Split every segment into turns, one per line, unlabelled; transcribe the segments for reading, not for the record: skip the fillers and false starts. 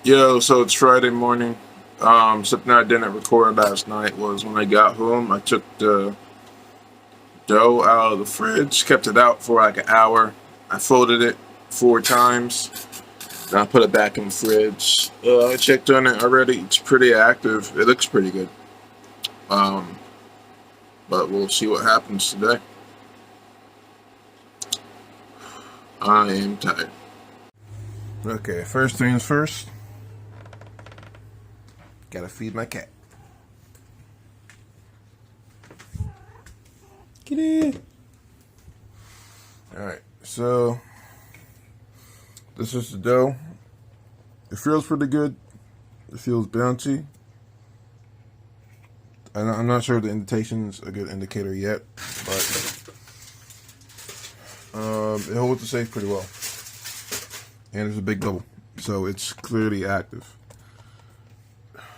Yo, so it's Friday morning. Something I didn't record last night was when I got home, I took the dough out of the fridge, kept it out for like an hour. I folded it 4 times, then I put it back in the fridge. I checked on it already. It's pretty active. It looks pretty good. Um, but we'll see what happens today. I am tired. Okay, first things first. Gotta feed my cat. Kitty. Alright, so this is the dough. It feels pretty good. It feels bouncy. I'm not sure if the indentation's a good indicator yet, but it holds the safe pretty well. And there's a big bubble, so it's clearly active.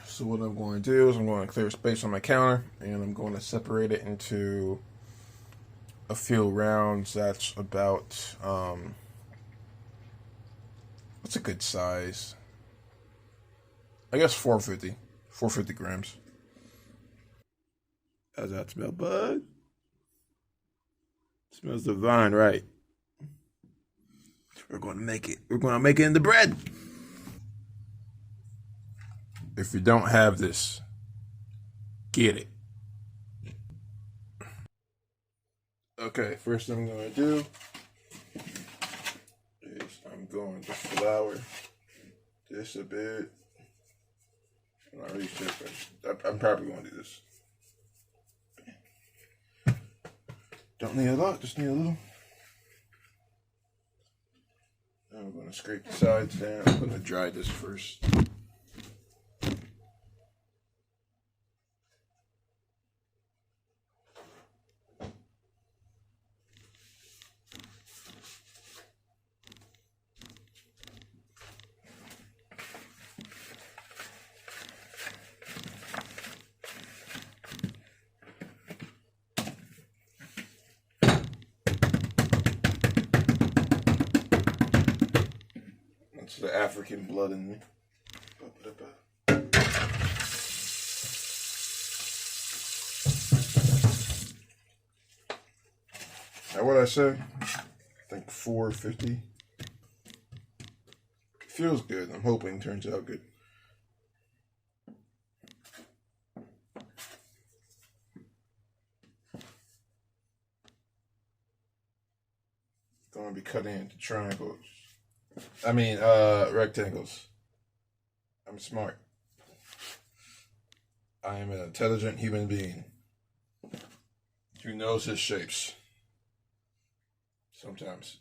So what I'm going to do is I'm going to clear space on my counter, and I'm going to separate it into a few rounds. That's about what's a good size? I guess 450 grams. How's that smell, bud? Smells divine, right? We're going to make it. We're going to make it in the bread. If you don't have this, get it. Okay, first thing I'm going to do is I'm going to flour this a bit. I'm not really sure, but I'm probably going to do this. Don't need a lot, just need a little. I'm going to scrape the sides down. I'm going to dry this first. That's the African blood in me. Now what I say? I think 450. Feels good. I'm hoping it turns out good. Going to be cutting into triangles. Rectangles. I'm smart. I am an intelligent human being who knows his shapes. Sometimes.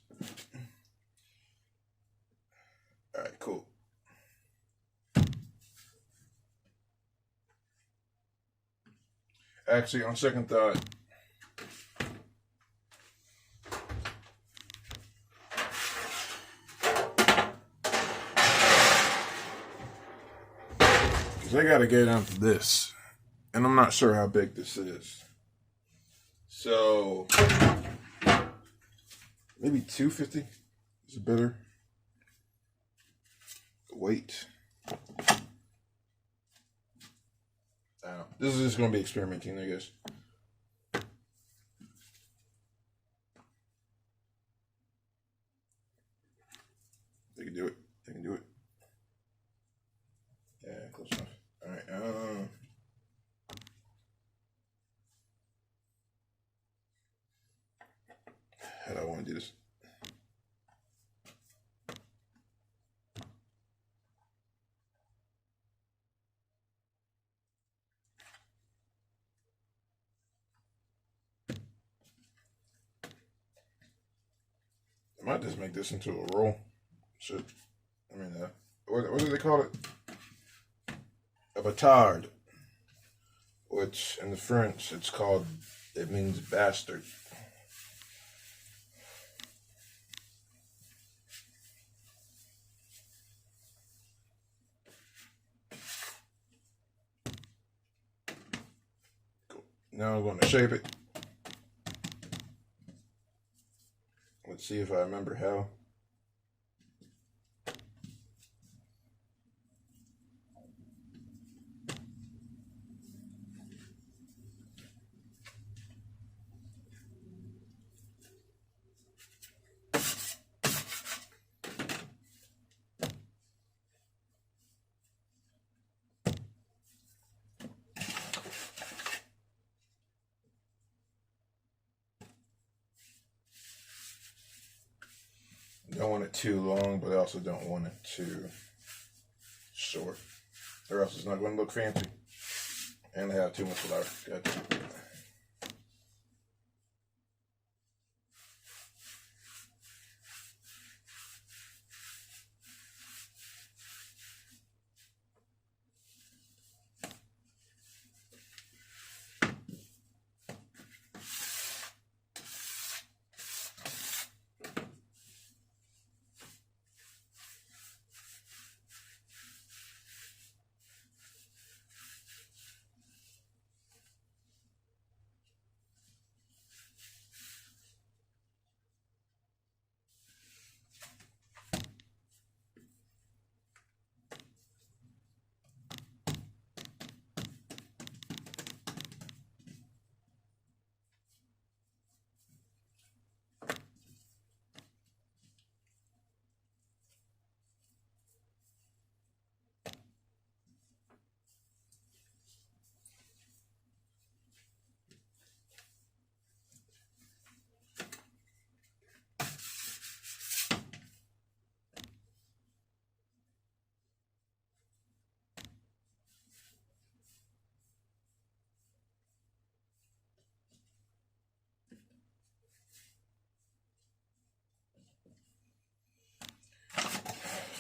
Alright, cool. Actually, on second thought, because I gotta get onto this, and I'm not sure how big this is. So, maybe 250 is better. Weight. This is just going to be experimenting, I guess. They can do it. They can do it. Yeah, close enough. All right. How do I want to do this? I might just make this into a roll. Shit. What do they call it? A batard. Which, in the French, it means bastard. Cool. Now I'm going to shape it. Let's see if I remember how. don't want it too long, but I also don't want it too short, or else it's not going to look fancy. And I have too much flour. Gotcha.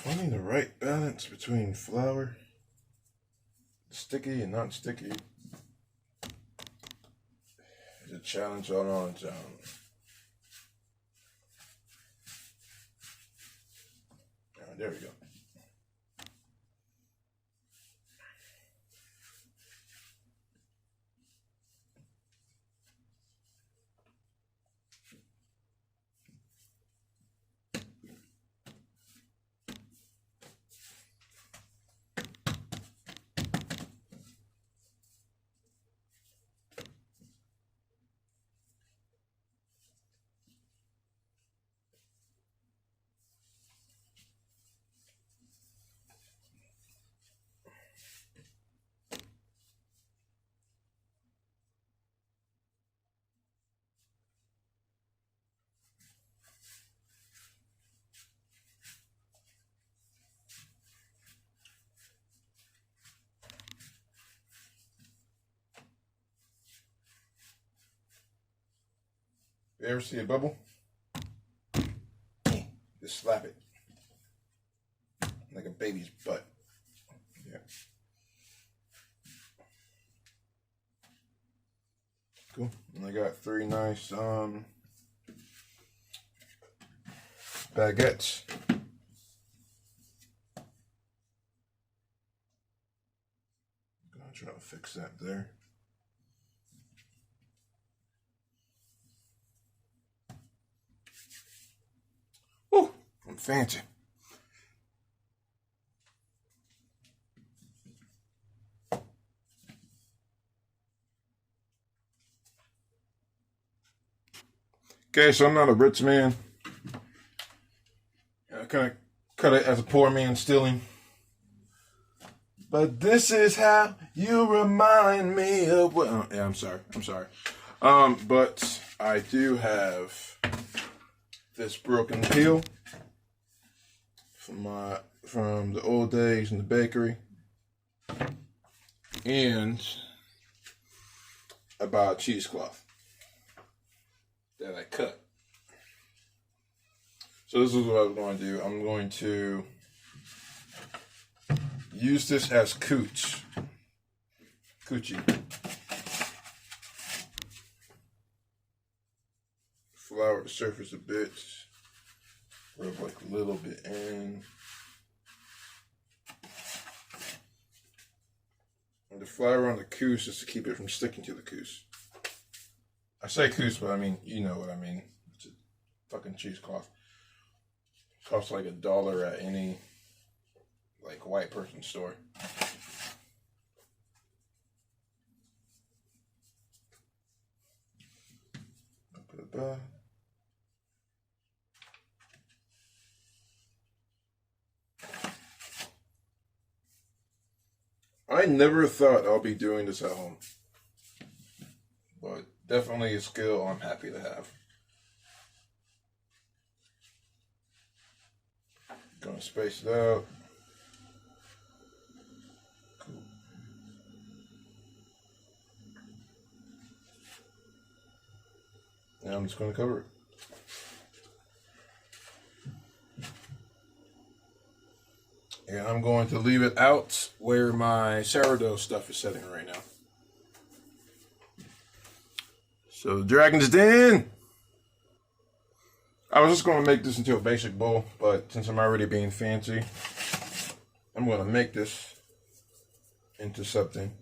Finding the right balance between flour, sticky and not sticky, is a challenge all on its own. Oh, there we go. You ever see a bubble? Just slap it. Like a baby's butt. Yeah. Cool. And I got 3 nice baguettes. Gonna try to fix that there. Woo! I'm fancy. Okay, so I'm not a rich man. I kind of cut it as a poor man stealing. But this is how you remind me of what. Oh, yeah, I'm sorry. But I do have this broken peel from the old days in the bakery, and I bought a cheesecloth that I cut. So this is what I'm going to do. I'm going to use this as coochie. Flour the surface a bit. Rub like a little bit in. And the flour on the couscous is to keep it from sticking to the couscous. I say couscous, but I mean, you know what I mean. It's a fucking cheesecloth. Costs like $1 at any like white person store. Put it back. I never thought I'll be doing this at home, but definitely a skill I'm happy to have. trying to space it out. Cool. Now I'm just going to cover it. And I'm going to leave it out where my sourdough stuff is sitting right now. So the Dragon's Den. I was just going to make this into a basic bowl, but since I'm already being fancy, I'm going to make this into something.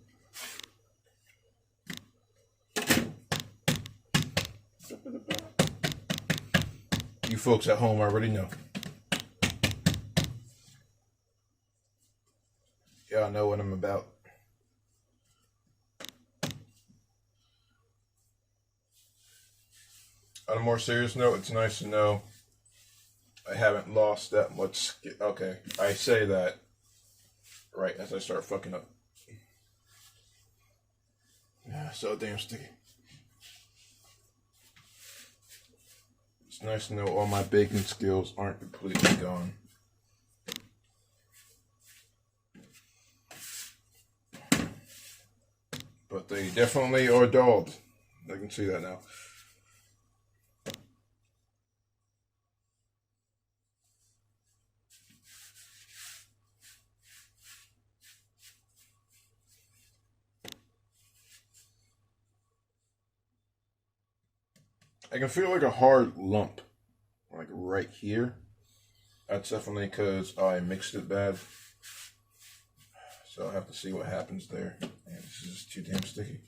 You folks at home already know. Y'all know what I'm about. On a more serious note, it's nice to know I haven't lost that much. Okay, I say that right as I start fucking up. Yeah, so damn sticky. It's nice to know all my baking skills aren't completely gone. But they definitely are dulled. I can see that now. I can feel like a hard lump, like right here. That's definitely because I mixed it bad. So I'll have to see what happens there. Man, this is too damn sticky.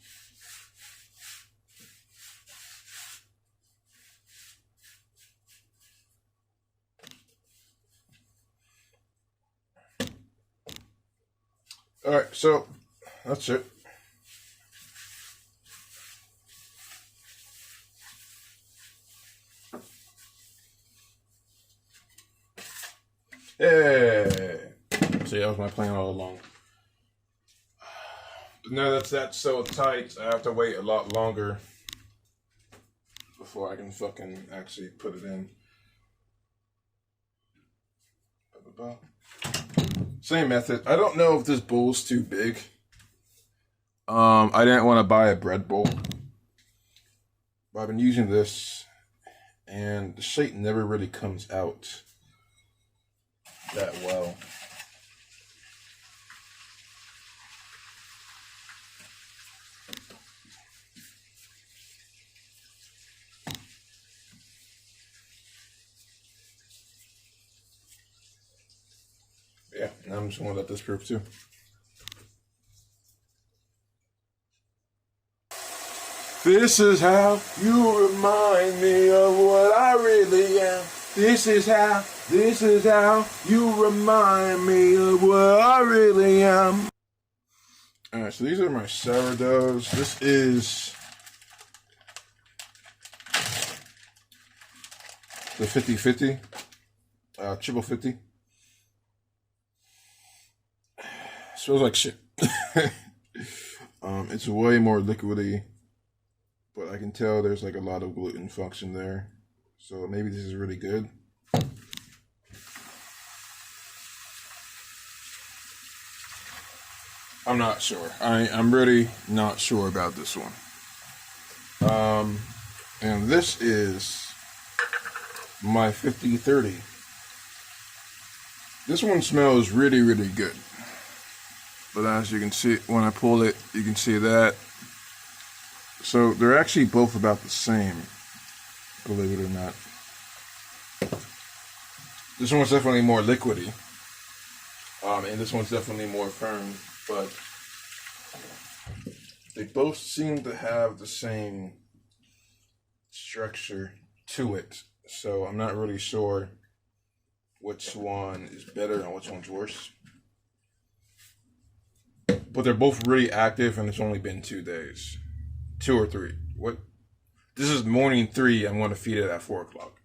Alright, so that's it. Hey! See, that was my plan all along. But now that's so tight, I have to wait a lot longer before I can fucking actually put it in. Same method. I don't know if this bowl's too big. I didn't want to buy a bread bowl. But I've been using this, and the shape never really comes out that well. Yeah, and I'm just gonna let this proof too. This is how you remind me of what I really am. This is how you remind me of what I really am. Alright, so these are my sourdoughs. This is the 50-50, triple 50. Smells like shit. It's way more liquidy, but I can tell there's like a lot of gluten function there. So maybe this is really good. I'm not sure. I'm really not sure about this one. And this is my 50-30. This one smells really, really good. But as you can see, when I pull it, you can see that. So they're actually both about the same, believe it or not. This one's definitely more liquidy. And this one's definitely more firm, but they both seem to have the same structure to it. So I'm not really sure which one is better and which one's worse. But they're both really active, and it's only been 2 days. 2 or 3. What? This is morning 3. I'm going to feed it at 4 o'clock.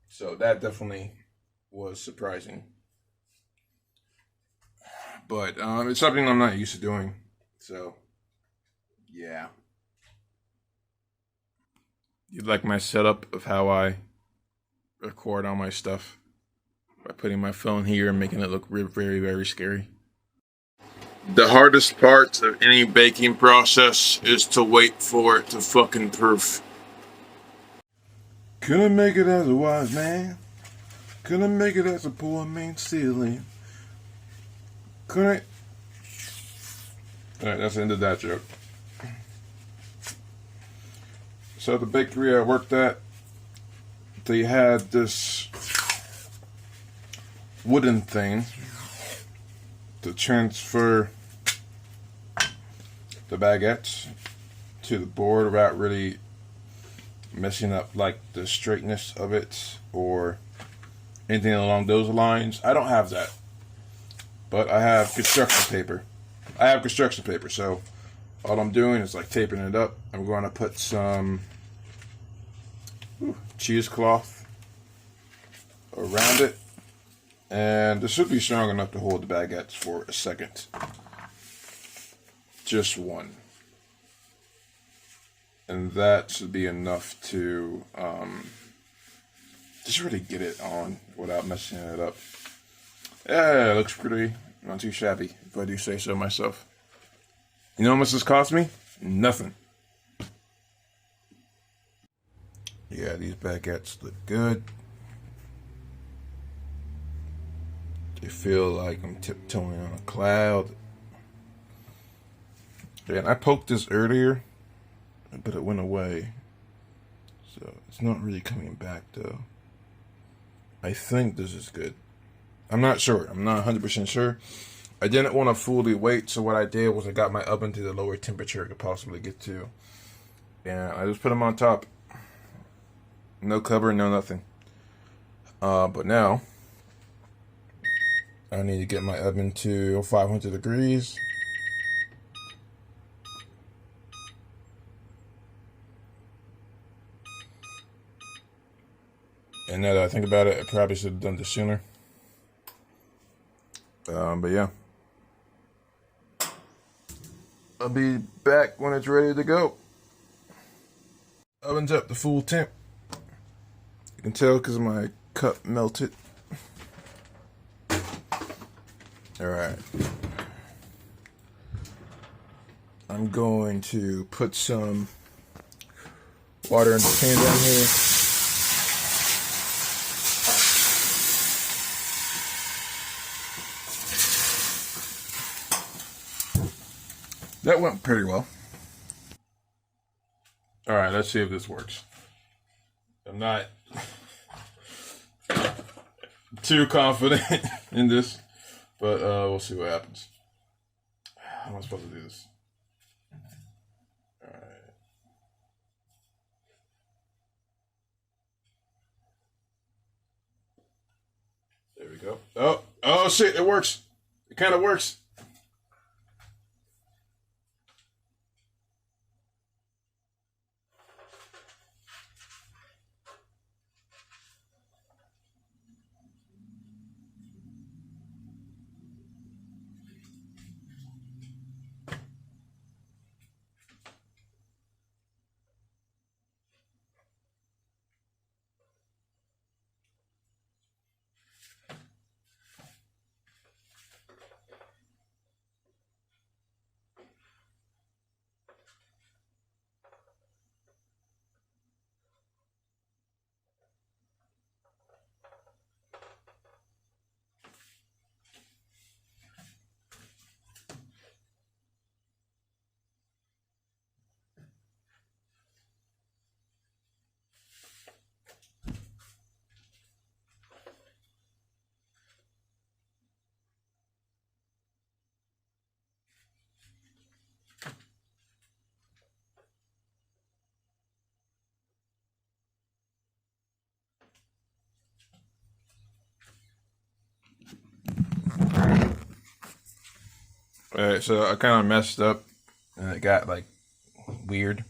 So that definitely was surprising. But it's something I'm not used to doing. So, yeah. You like my setup of how I record all my stuff? by putting my phone here and making it look very, very scary. The hardest part of any baking process is to wait for it to fucking proof. Couldn't make it as a wise man. Couldn't make it as a poor man stealing. Couldn't. Alright, that's the end of that joke. So the bakery I worked at, they had this wooden thing to transfer the baguettes to the board without really messing up like the straightness of it or anything along those lines. I don't have that, but I have construction paper. So all I'm doing is like taping it up. I'm going to put some cheesecloth around it, and this should be strong enough to hold the baguettes for a second. Just one. And that should be enough to just really get it on without messing it up. Yeah, it looks pretty, not too shabby, if I do say so myself. You know how much this cost me? Nothing. Yeah, these baguettes look good. They feel like I'm tiptoeing on a cloud. And I poked this earlier, but it went away. So it's not really coming back though. I think this is good. I'm not sure. I'm not 100% sure. I didn't want to fully wait, so what I did was I got my oven to the lower temperature it could possibly get to. And I just put them on top. No cover, no nothing. But now, I need to get my oven to 500 degrees. And now that I think about it, I probably should have done this sooner. But yeah. I'll be back when it's ready to go. Oven's up to full temp. You can tell because my cup melted. Alright. I'm going to put some water in the pan down here. That went pretty well. Alright, let's see if this works. I'm not too confident in this, but we'll see what happens. How am I supposed to do this? Alright. There we go. Oh shit, it works. It kind of works. Alright, so I kind of messed up and it got like weird.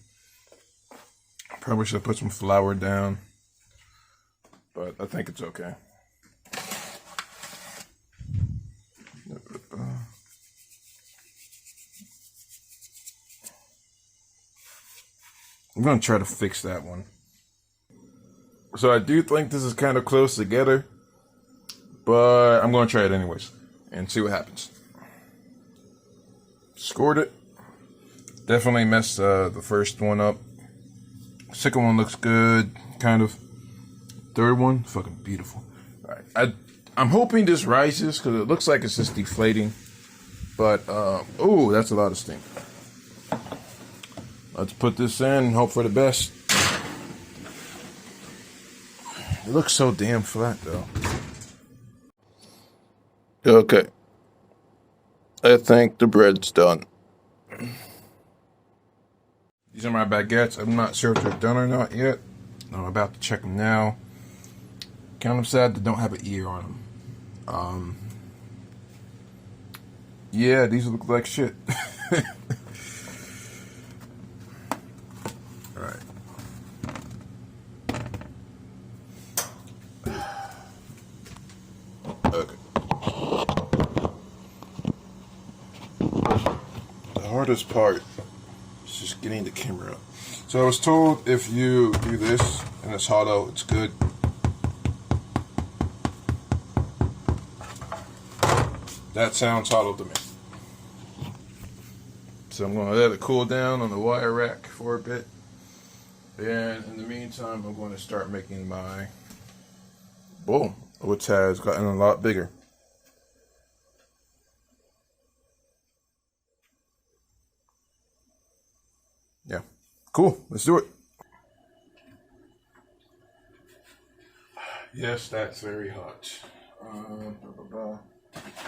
Probably should have put some flour down, but I think it's okay. I'm going to try to fix that one. So I do think this is kind of close together, but I'm going to try it anyways and see what happens. Scored it. Definitely messed the first one up. Second one looks good, kind of. Third one, fucking beautiful. All right, I'm hoping this rises because it looks like it's just deflating. But, oh, that's a lot of steam. Let's put this in and hope for the best. It looks so damn flat, though. Okay. I think the bread's done. These are my baguettes. I'm not sure if they're done or not yet. I'm about to check them now. Kind of sad they don't have an ear on them. Yeah, these look like shit. Alright. Okay. The hardest part is just getting the camera up. So I was told if you do this and it's hollow, it's good. That sounds hollow to me. So I'm going to let it cool down on the wire rack for a bit. And in the meantime, I'm going to start making my bowl, which has gotten a lot bigger. Yeah, cool. Let's do it. Yes, that's very hot.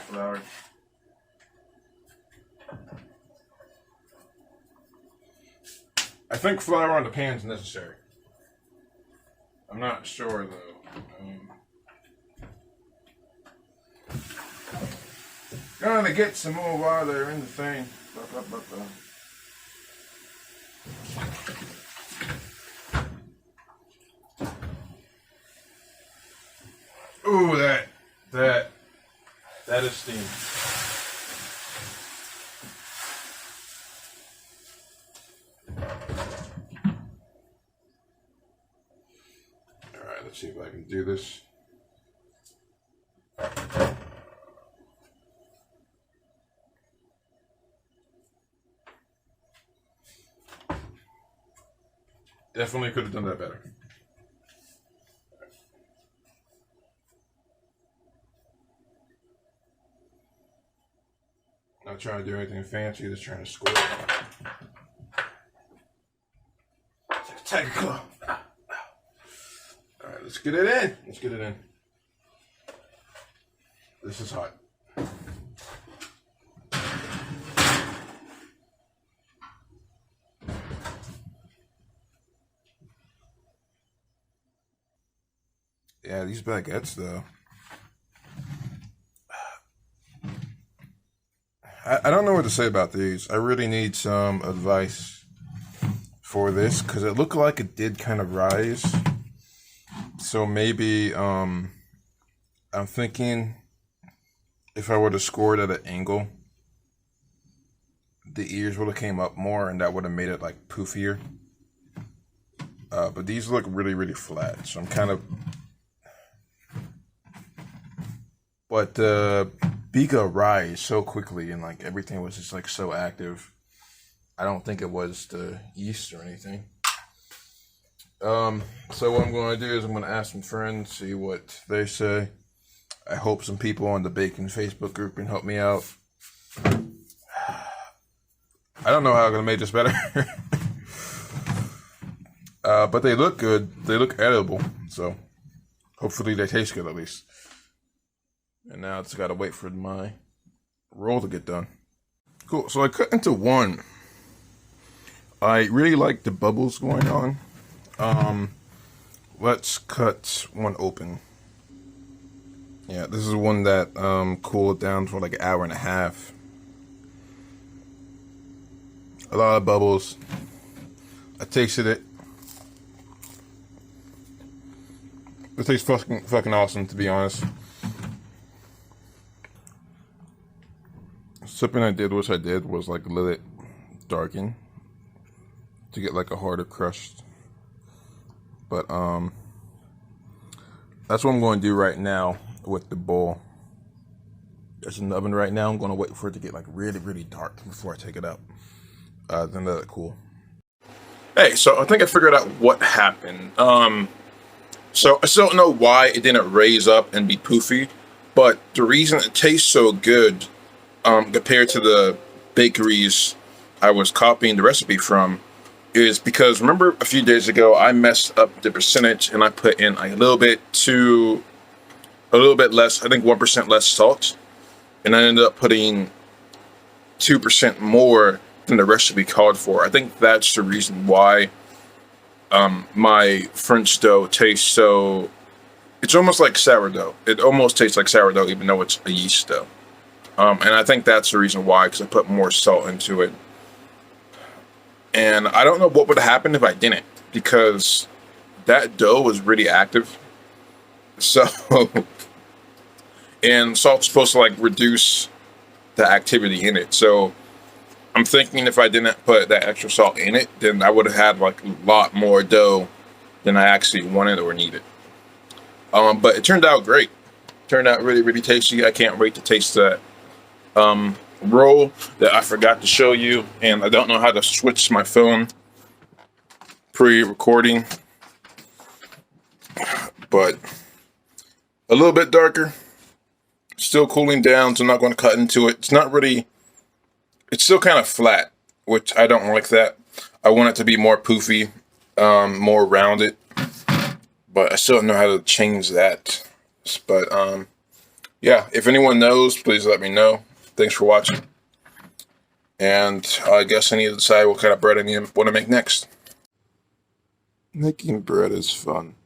Flour. I think flour on the pan is necessary. I'm not sure though. Gonna get some more water in the thing. Ooh, that is steam. All right, let's see if I can do this. Definitely could have done that better. Not trying to do anything fancy, just trying to score it. Take a claw. Alright, let's get it in. Let's get it in. This is hot. Yeah, these baguettes though. I don't know what to say about these. I really need some advice for this because it looked like it did kind of rise. So maybe I'm thinking if I would have scored at an angle, the ears would have came up more and that would have made it like poofier. But these look really, really flat. So I'm kind of... But Biga rise so quickly and like everything was just like so active. I don't think it was the yeast or anything. So what I'm going to do is I'm going to ask some friends, see what they say. I hope some people on the Bacon Facebook group can help me out. I don't know how I'm going to make this better. But they look good. They look edible. So hopefully they taste good at least. And now I just got to wait for my roll to get done. Cool. So I cut into one. I really like the bubbles going on. Let's cut one open. Yeah, this is one that cooled down for like an hour and a half. A lot of bubbles. I tasted it. It tastes fucking awesome, to be honest. Something I did was like let it darken to get like a harder crust. But that's what I'm going to do right now. with the bowl. There's an oven right now. I'm going to wait for it to get like really, really dark before I take it out. Then that's cool. Hey, so I think I figured out what happened. So I still don't know why it didn't raise up and be poofy, but the reason it tastes so good, compared to the bakeries I was copying the recipe from, is because remember a few days ago I messed up the percentage and I put in a little bit less, I think 1% less salt, and I ended up putting 2% more than the recipe called for. I think that's the reason why my French dough tastes so. It's almost like sourdough. It almost tastes like sourdough, even though it's a yeast dough. And I think that's the reason why, because I put more salt into it. And I don't know what would have happened if I didn't, because that dough was really active. So, and salt's supposed to like reduce the activity in it. So I'm thinking if I didn't put that extra salt in it, then I would have had like a lot more dough than I actually wanted or needed. But it turned out great. Turned out really, really tasty. I can't wait to taste that roll that I forgot to show you, and I don't know how to switch my phone pre-recording, but a little bit darker, still cooling down, so I'm not going to cut into it. It's not really, it's still kind of flat, which I don't like that. I want it to be more poofy, more rounded, but I still don't know how to change that. But yeah, if anyone knows, please let me know. Thanks for watching. And I guess I need to decide what kind of bread I want to make next. Making bread is fun.